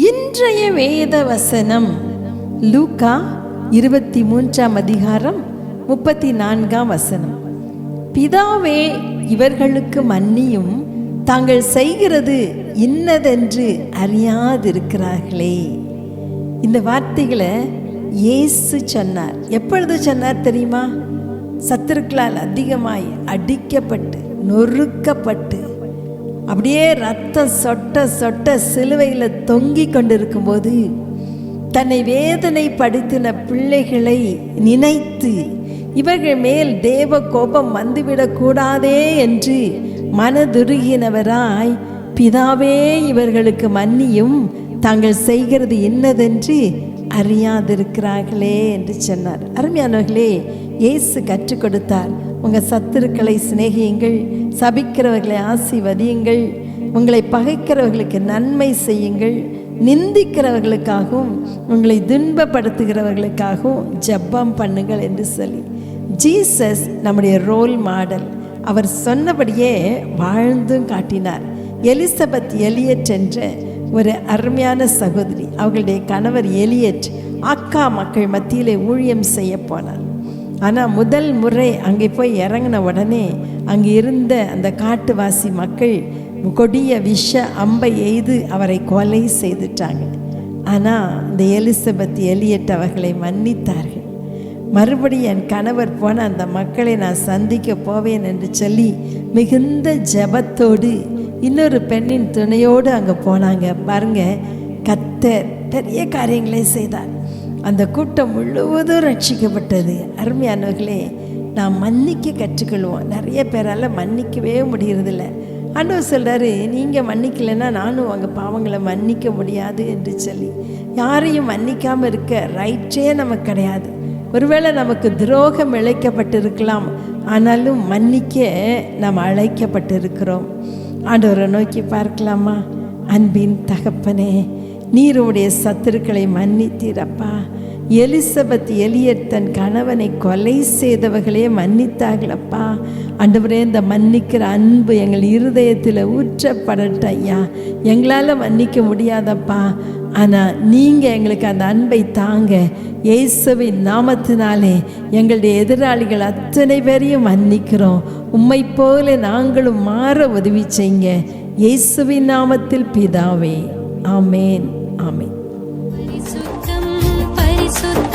இன்றைய வேத வசனம் லூக்கா 23:34. பிதாவே, இவர்களுக்கு மன்னியும், தாங்கள் செய்கிறது இன்னதென்று அறியாதிருக்கிறார்களே. இந்த வார்த்தைகளை இயேசு சொன்னார். எப்பொழுது சொன்னார் தெரியுமா? சத்துருக்களால் அதிகமாய் அடிக்கப்பட்டு நொறுக்கப்பட்டு அப்படியே ரத்தம் சொட்ட சொட்ட சிலுவையில் தொங்கி கொண்டிருக்கும் போது தன்னை வேதனைப்படுத்தின பிள்ளைகளை நினைத்து இவர்கள் மேல் தேவ கோபம் வந்துவிடக்கூடாதே என்று மனதுருகினவராய், பிதாவே, இவர்களுக்கு மன்னியும், தாங்கள் செய்கிறது இன்னதென்று அறியாதிருக்கிறார்களே என்று சொன்னார். அருமையானவர்களே, இயேசு கற்றுக் கொடுத்தார். உங்கள் சத்துருக்களை சிநேகியுங்கள், சபிக்கிறவர்களை ஆசீர்வதியுங்கள், உங்களை பகைக்கிறவர்களுக்கு நன்மை செய்யுங்கள், நிந்திக்கிறவர்களுக்காகவும் உங்களை துன்பப்படுத்துகிறவர்களுக்காகவும் ஜெபம் பண்ணுங்கள் என்று சொல்லி ஜீசஸ் நம்முடைய ரோல் மாடல். அவர் சொன்னபடியே வாழ்ந்தும் காட்டினார். எலிசபெத் எலியட் என்ற ஒரு அருமையான சகோதரி, அவர்களுடைய கணவர் எலியட் அக்கா மக்கள் மத்தியிலே ஊழியம் செய்ய போனார். ஆனால் முதல் முறை அங்கே போய் இறங்கின உடனே அங்கே இருந்த அந்த காட்டுவாசி மக்கள் கொடிய விஷ அம்பை எய்து அவரை கொலை செய்துட்டாங்க. ஆனால் இந்த எலிசபெத் எலியட் அவர்களை மன்னித்தார்கள். மறுபடியும் என் கணவர் போன அந்த மக்களை நான் சந்திக்க போவேன் என்று சொல்லி மிகுந்த ஜெபத்தோடு இன்னொரு பெண்ணின் துணையோடு அங்கே போனாங்க. பாருங்க, கர்த்தர் பெரிய காரியங்களை செய்தார். அந்த கூட்டம் முழுவதும் ரட்சிக்கப்பட்டது. அருமையானவர்களே, நாம் மன்னிக்க கற்றுக்கொள்வோம். நிறைய பேரால் மன்னிக்கவே முடியறதில்ல. ஆண்டவர் சொல்கிறாரு, நீங்கள் மன்னிக்கலைன்னா நானும் உங்கள் பாவங்களை மன்னிக்க முடியாது என்று சொல்லி. யாரையும் மன்னிக்காமல் இருக்க ரைட்டே நமக்கு கிடையாது. ஒருவேளை நமக்கு துரோகம் இழைக்கப்பட்டிருக்கலாம், ஆனாலும் மன்னிக்க நாம் அழைக்கப்பட்டிருக்கிறோம். ஆண்டவரை நோக்கி பார்க்கலாமா? அன்பின் தகப்பனே, நீர் உடைய சத்துருக்களை மன்னித்தீரப்பா. எலிசபெத் எலியட் தன் கணவனை கொலை செய்தவர்களே மன்னித்தாங்களப்பா. ஆண்டவரே, இந்த மன்னிக்கிற அன்பு எங்கள் இருதயத்தில் ஊற்றப்படட்ட ஐயா. எங்களால் மன்னிக்க முடியாதப்பா, ஆனால் நீங்கள் எங்களுக்கு அந்த அன்பை தாங்க. இயேசுவின் நாமத்தினாலே எங்களுடைய எதிராளிகள் அத்தனை பேரையும் மன்னிக்கிறோம். உம்மை போல நாங்களும் மாற உதவி செய்யுங்க. இயேசுவின் நாமத்தில் பிதாவே, ஆமேன், ஆமேன். பரிசுத்தம் பரிசுத்தம்.